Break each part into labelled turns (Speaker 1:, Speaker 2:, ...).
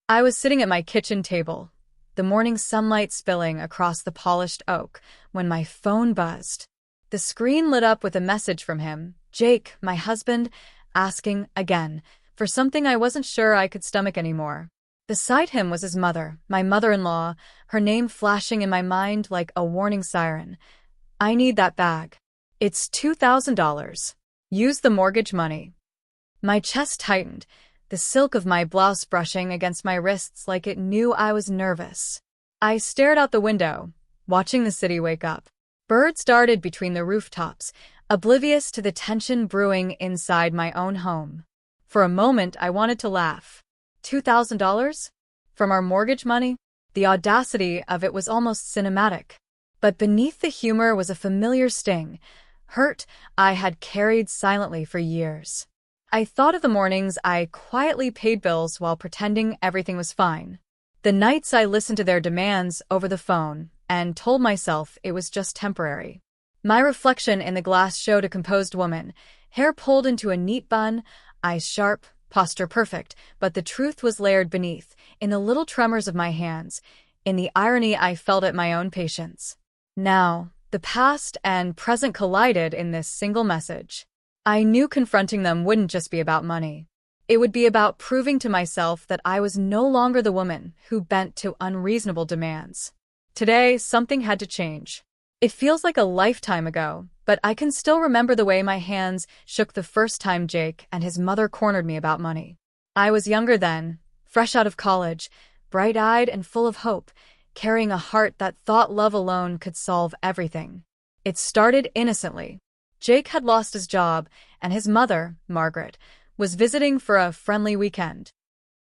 Speaker 1: I was sitting at my kitchen table, the morning sunlight spilling across the polished oak, when my phone buzzed. The screen lit up with a message from him, Jake, my husband, asking, again, for something I wasn't sure I could stomach anymore. Beside him was his mother, my mother-in-law, her name flashing in my mind like a warning siren. I need that bag. It's $2,000. Use the mortgage money. My chest tightened, the silk of my blouse brushing against my wrists like it knew I was nervous. I stared out the window, watching the city wake up. Birds darted between the rooftops, oblivious to the tension brewing inside my own home. For a moment, I wanted to laugh. $2,000? From our mortgage money? The audacity of it was almost cinematic. But beneath the humor was a familiar sting, hurt I had carried silently for years. I thought of the mornings I quietly paid bills while pretending everything was fine. The nights I listened to their demands over the phone and told myself it was just temporary. My reflection in the glass showed a composed woman, hair pulled into a neat bun, eyes sharp, posture perfect, but the truth was layered beneath, in the little tremors of my hands, in the irony I felt at my own patience. Now, the past and present collided in this single message. I knew confronting them wouldn't just be about money. It would be about proving to myself that I was no longer the woman who bent to unreasonable demands. Today, something had to change. It feels like a lifetime ago, but I can still remember the way my hands shook the first time Jake and his mother cornered me about money. I was younger then, fresh out of college, bright-eyed and full of hope, carrying a heart that thought love alone could solve everything. It started innocently. Jake had lost his job, and his mother, Margaret, was visiting for a friendly weekend.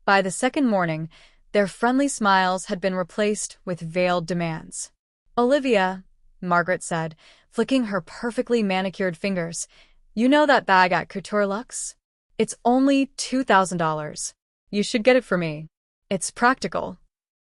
Speaker 1: By the second morning, their friendly smiles had been replaced with veiled demands. "Olivia," Margaret said, flicking her perfectly manicured fingers, "you know that bag at Couture Luxe? It's only $2,000. You should get it for me. It's practical."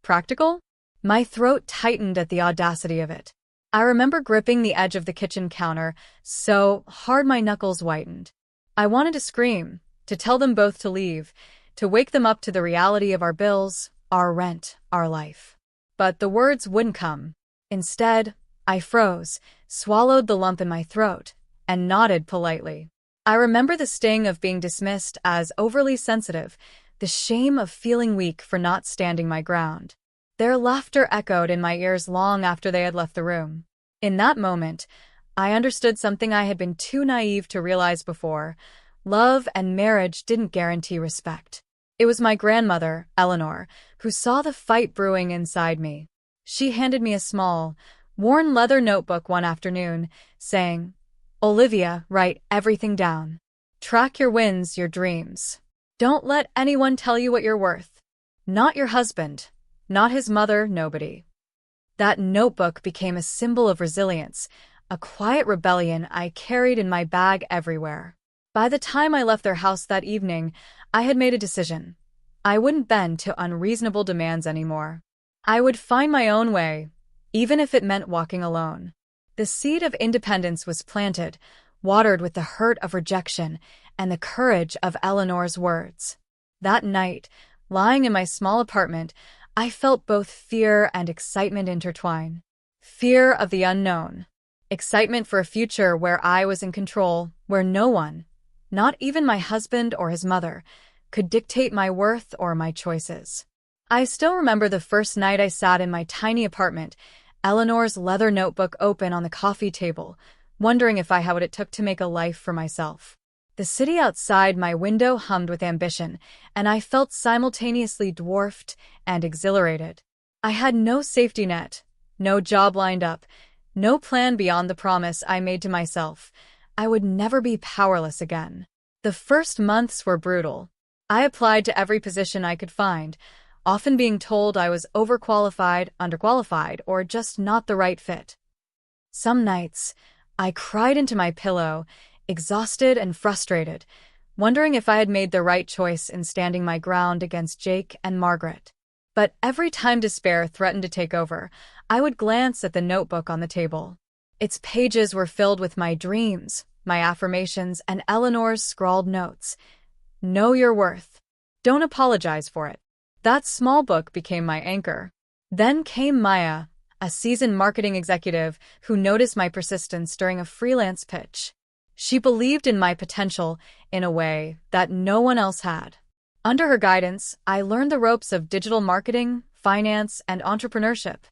Speaker 1: Practical? My throat tightened at the audacity of it. I remember gripping the edge of the kitchen counter so hard my knuckles whitened. I wanted to scream, to tell them both to leave, to wake them up to the reality of our bills, our rent, our life. But the words wouldn't come. Instead, I froze, swallowed the lump in my throat, and nodded politely. I remember the sting of being dismissed as overly sensitive, the shame of feeling weak for not standing my ground. Their laughter echoed in my ears long after they had left the room. In that moment, I understood something I had been too naive to realize before. Love and marriage didn't guarantee respect. It was my grandmother, Eleanor, who saw the fight brewing inside me. She handed me a small, worn leather notebook one afternoon, saying, "Olivia, write everything down. Track your wins, your dreams. Don't let anyone tell you what you're worth. Not your husband. Not his mother, nobody." That notebook became a symbol of resilience, a quiet rebellion I carried in my bag everywhere. By the time I left their house that evening, I had made a decision. I wouldn't bend to unreasonable demands anymore. I would find my own way, even if it meant walking alone. The seed of independence was planted, watered with the hurt of rejection and the courage of Eleanor's words. That night, lying in my small apartment, I felt both fear and excitement intertwine. Fear of the unknown. Excitement for a future where I was in control, where no one, not even my husband or his mother, could dictate my worth or my choices. I still remember the first night I sat in my tiny apartment, Eleanor's leather notebook open on the coffee table, wondering if I had what it took to make a life for myself. The city outside my window hummed with ambition, and I felt simultaneously dwarfed and exhilarated. I had no safety net, no job lined up, no plan beyond the promise I made to myself. I would never be powerless again. The first months were brutal. I applied to every position I could find, often being told I was overqualified, underqualified, or just not the right fit. Some nights, I cried into my pillow, exhausted and frustrated, wondering if I had made the right choice in standing my ground against Jake and Margaret. But every time despair threatened to take over, I would glance at the notebook on the table. Its pages were filled with my dreams, my affirmations, and Eleanor's scrawled notes. "Know your worth. Don't apologize for it." That small book became my anchor. Then came Maya, a seasoned marketing executive who noticed my persistence during a freelance pitch. She believed in my potential in a way that no one else had. Under her guidance, I learned the ropes of digital marketing, finance, and entrepreneurship.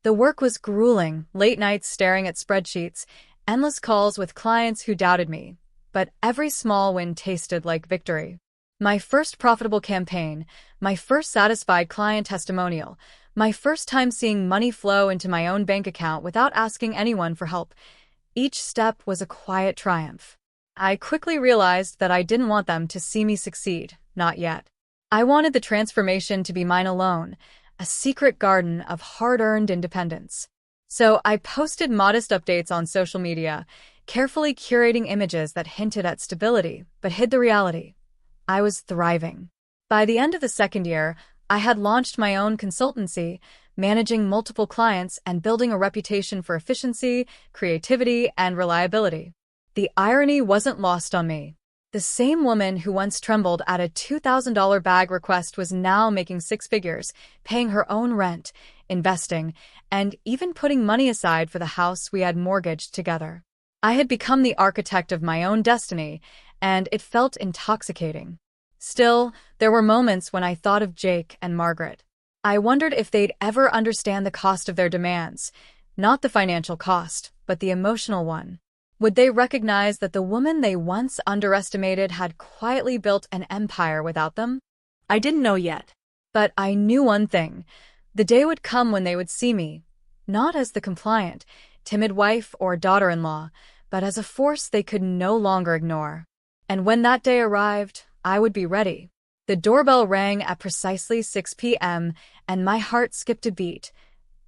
Speaker 1: The work was grueling, late nights staring at spreadsheets, endless calls with clients who doubted me, but every small win tasted like victory. My first profitable campaign, my first satisfied client testimonial, my first time seeing money flow into my own bank account without asking anyone for help. Each step was a quiet triumph. I quickly realized that I didn't want them to see me succeed, not yet. I wanted the transformation to be mine alone, a secret garden of hard-earned independence. So I posted modest updates on social media, carefully curating images that hinted at stability but hid the reality. I was thriving. By the end of the second year, I had launched my own consultancy, managing multiple clients and building a reputation for efficiency, creativity, and reliability. The irony wasn't lost on me. The same woman who once trembled at a $2,000 bag request was now making six figures, paying her own rent, investing, and even putting money aside for the house we had mortgaged together. I had become the architect of my own destiny, and it felt intoxicating. Still, there were moments when I thought of Jake and Margaret. I wondered if they'd ever understand the cost of their demands, not the financial cost, but the emotional one. Would they recognize that the woman they once underestimated had quietly built an empire without them? I didn't know yet. But I knew one thing. The day would come when they would see me, not as the compliant, timid wife or daughter-in-law, but as a force they could no longer ignore. And when that day arrived, I would be ready. The doorbell rang at precisely 6 p.m., and my heart skipped a beat,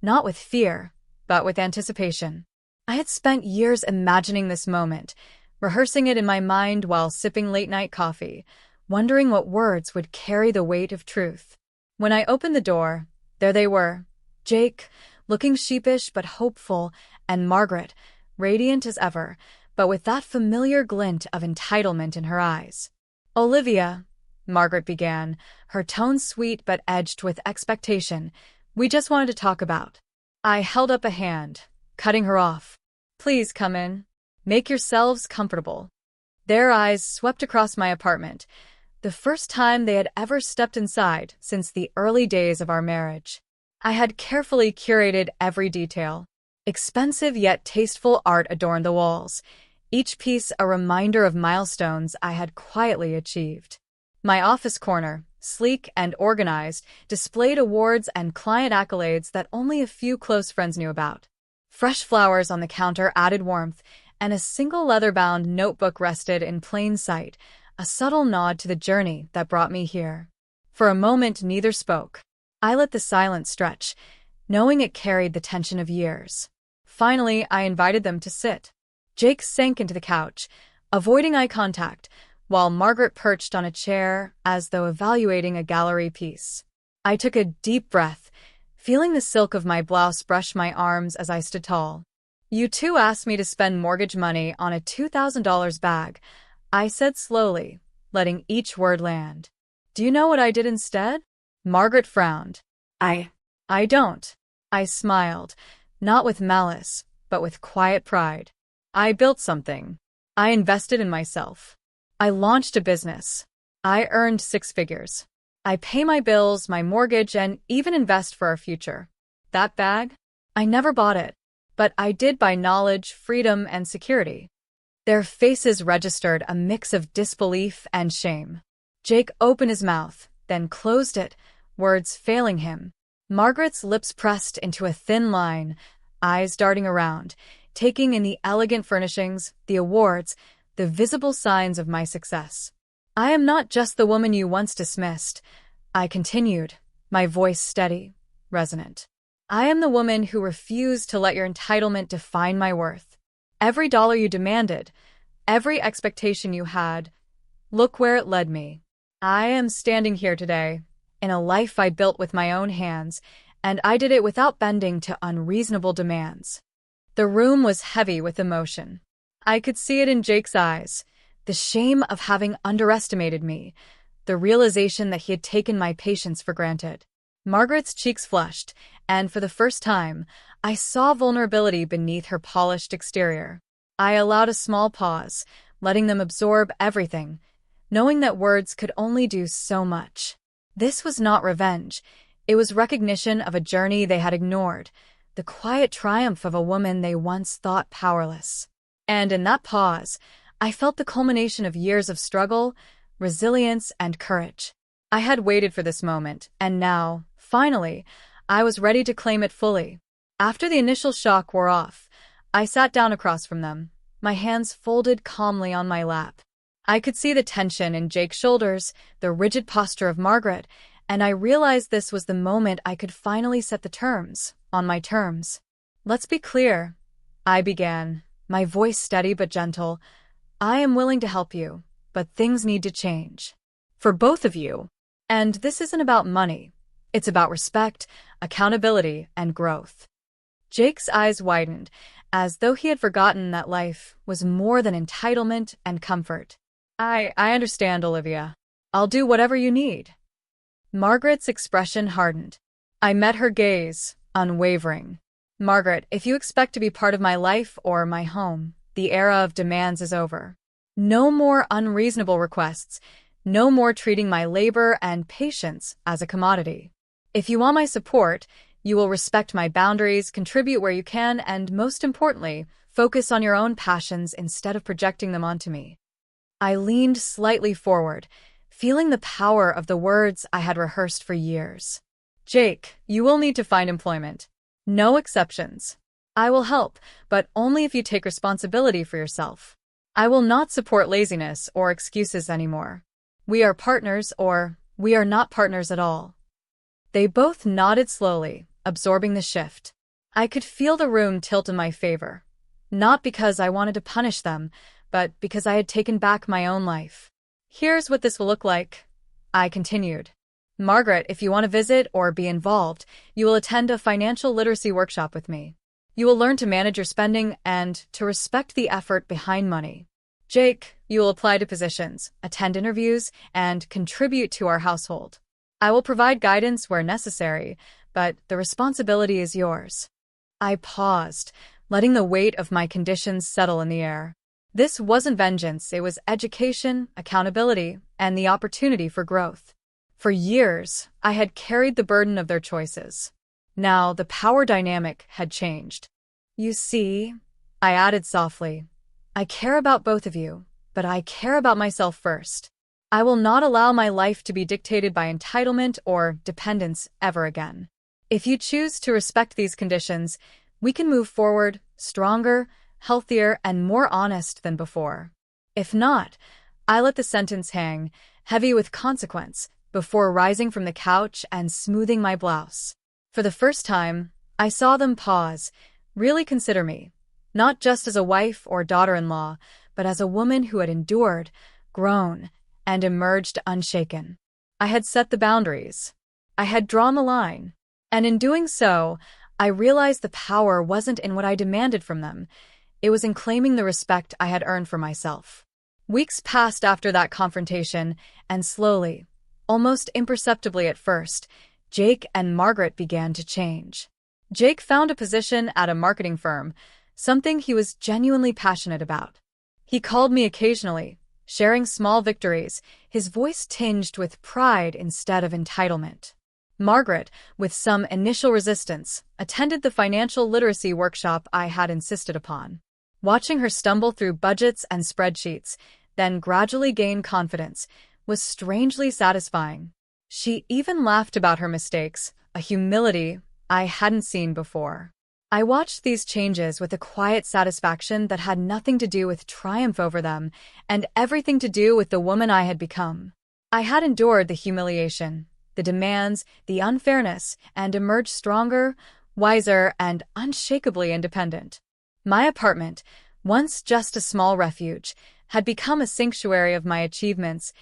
Speaker 1: not with fear, but with anticipation. I had spent years imagining this moment, rehearsing it in my mind while sipping late-night coffee, wondering what words would carry the weight of truth. When I opened the door, there they were, Jake, looking sheepish but hopeful, and Margaret, radiant as ever, but with that familiar glint of entitlement in her eyes. "Olivia," Margaret began, her tone sweet but edged with expectation, "we just wanted to talk about." I held up a hand, cutting her off. "Please come in. Make yourselves comfortable." Their eyes swept across my apartment, the first time they had ever stepped inside since the early days of our marriage. I had carefully curated every detail. Expensive yet tasteful art adorned the walls, each piece a reminder of milestones I had quietly achieved. My office corner, sleek and organized, displayed awards and client accolades that only a few close friends knew about. Fresh flowers on the counter added warmth, and a single leather-bound notebook rested in plain sight, a subtle nod to the journey that brought me here. For a moment, neither spoke. I let the silence stretch, knowing it carried the tension of years. Finally, I invited them to sit. Jake sank into the couch, avoiding eye contact, while Margaret perched on a chair as though evaluating a gallery piece. I took a deep breath, feeling the silk of my blouse brush my arms as I stood tall. "You two asked me to spend mortgage money on a $2,000 bag," I said slowly, letting each word land. "Do you know what I did instead?" Margaret frowned. I don't." I smiled, not with malice, but with quiet pride. "I built something. I invested in myself. I launched a business. I earned six figures. I pay my bills, my mortgage, and even invest for our future. That bag? I never bought it, but I did buy knowledge, freedom, and security." Their faces registered a mix of disbelief and shame. Jake opened his mouth, then closed it, words failing him. Margaret's lips pressed into a thin line, eyes darting around, taking in the elegant furnishings, the awards, the visible signs of my success. "I am not just the woman you once dismissed," I continued, my voice steady, resonant. "I am the woman who refused to let your entitlement define my worth. Every dollar you demanded, every expectation you had, look where it led me. I am standing here today, in a life I built with my own hands, and I did it without bending to unreasonable demands." The room was heavy with emotion. I could see it in Jake's eyes, the shame of having underestimated me, the realization that he had taken my patience for granted. Margaret's cheeks flushed, and for the first time, I saw vulnerability beneath her polished exterior. I allowed a small pause, letting them absorb everything, knowing that words could only do so much. This was not revenge. It was recognition of a journey they had ignored, the quiet triumph of a woman they once thought powerless. And in that pause, I felt the culmination of years of struggle, resilience, and courage. I had waited for this moment, and now, finally, I was ready to claim it fully. After the initial shock wore off, I sat down across from them, my hands folded calmly on my lap. I could see the tension in Jake's shoulders, the rigid posture of Margaret, and I realized this was the moment I could finally set the terms, on my terms. "Let's be clear," I began, my voice steady but gentle. "I am willing to help you, but things need to change. For both of you. And this isn't about money. It's about respect, accountability, and growth." Jake's eyes widened, as though he had forgotten that life was more than entitlement and comfort. I understand, Olivia. I'll do whatever you need." Margaret's expression hardened. I met her gaze, unwavering. "Margaret, if you expect to be part of my life or my home, the era of demands is over. No more unreasonable requests, no more treating my labor and patience as a commodity. If you want my support, you will respect my boundaries, contribute where you can, and most importantly, focus on your own passions instead of projecting them onto me." I leaned slightly forward, feeling the power of the words I had rehearsed for years. "Jake, you will need to find employment. No exceptions. I will help, but only if you take responsibility for yourself. I will not support laziness or excuses anymore. We are partners or we are not partners at all." They both nodded slowly, absorbing the shift. I could feel the room tilt in my favor, not because I wanted to punish them, but because I had taken back my own life. "Here's what this will look like," I continued. "Margaret, if you want to visit or be involved, you will attend a financial literacy workshop with me. You will learn to manage your spending and to respect the effort behind money. Jake, you will apply to positions, attend interviews, and contribute to our household. I will provide guidance where necessary, but the responsibility is yours." I paused, letting the weight of my conditions settle in the air. This wasn't vengeance, it was education, accountability, and the opportunity for growth. For years, I had carried the burden of their choices. Now, the power dynamic had changed. "You see," I added softly, "I care about both of you, but I care about myself first. I will not allow my life to be dictated by entitlement or dependence ever again. If you choose to respect these conditions, we can move forward, stronger, healthier, and more honest than before. If not," I let the sentence hang, heavy with consequence, before rising from the couch and smoothing my blouse. For the first time, I saw them pause, really consider me, not just as a wife or daughter-in-law, but as a woman who had endured, grown, and emerged unshaken. I had set the boundaries. I had drawn the line. And in doing so, I realized the power wasn't in what I demanded from them. It was in claiming the respect I had earned for myself. Weeks passed after that confrontation, and slowly, almost imperceptibly at first, Jake and Margaret began to change. Jake found a position at a marketing firm, something he was genuinely passionate about. He called me occasionally, sharing small victories, his voice tinged with pride instead of entitlement. Margaret, with some initial resistance, attended the financial literacy workshop I had insisted upon. Watching her stumble through budgets and spreadsheets, then gradually gain confidence, was strangely satisfying. She even laughed about her mistakes, a humility I hadn't seen before. I watched these changes with a quiet satisfaction that had nothing to do with triumph over them, and everything to do with the woman I had become. I had endured the humiliation, the demands, the unfairness, and emerged stronger, wiser, and unshakably independent. My apartment, once just a small refuge, had become a sanctuary of my achievements,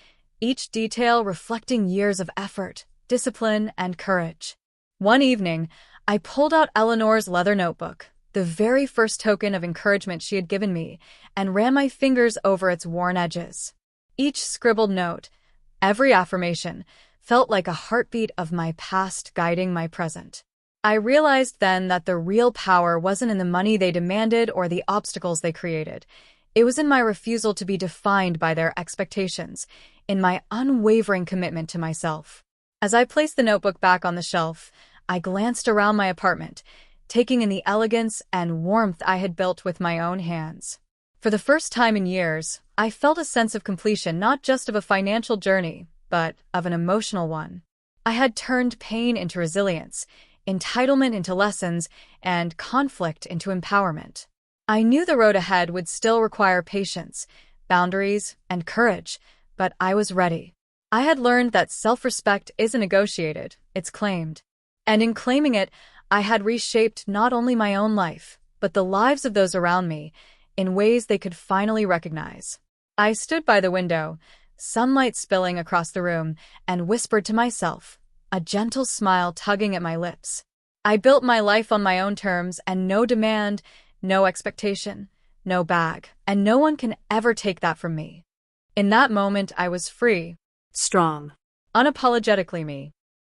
Speaker 1: each detail reflecting years of effort, discipline, and courage. One evening, I pulled out Eleanor's leather notebook, the very first token of encouragement she had given me, and ran my fingers over its worn edges. Each scribbled note, Every affirmation felt like a heartbeat of my past guiding my present. I realized then that the real power wasn't in the money they demanded or the obstacles they created. It was in my refusal to be defined by their expectations, in my unwavering commitment to myself. As I placed the notebook back on the shelf, I glanced around my apartment, taking in the elegance and warmth I had built with my own hands. For the first time in years, I felt a sense of completion, not just of a financial journey, but of an emotional one. I had turned pain into resilience, entitlement into lessons, and conflict into empowerment. I knew the road ahead would still require patience, boundaries, and courage, but I was ready. I had learned that self-respect isn't negotiated, it's claimed. And in claiming it, I had reshaped not only my own life, but the lives of those around me, in ways they could finally recognize. I stood by the window, sunlight spilling across the room, and whispered to myself, a gentle smile tugging at my lips. I built my life on my own terms, and no demand, no expectation, no bag, and no one can ever take that from me. In that moment, I was free.
Speaker 2: Strong.
Speaker 1: Unapologetically me.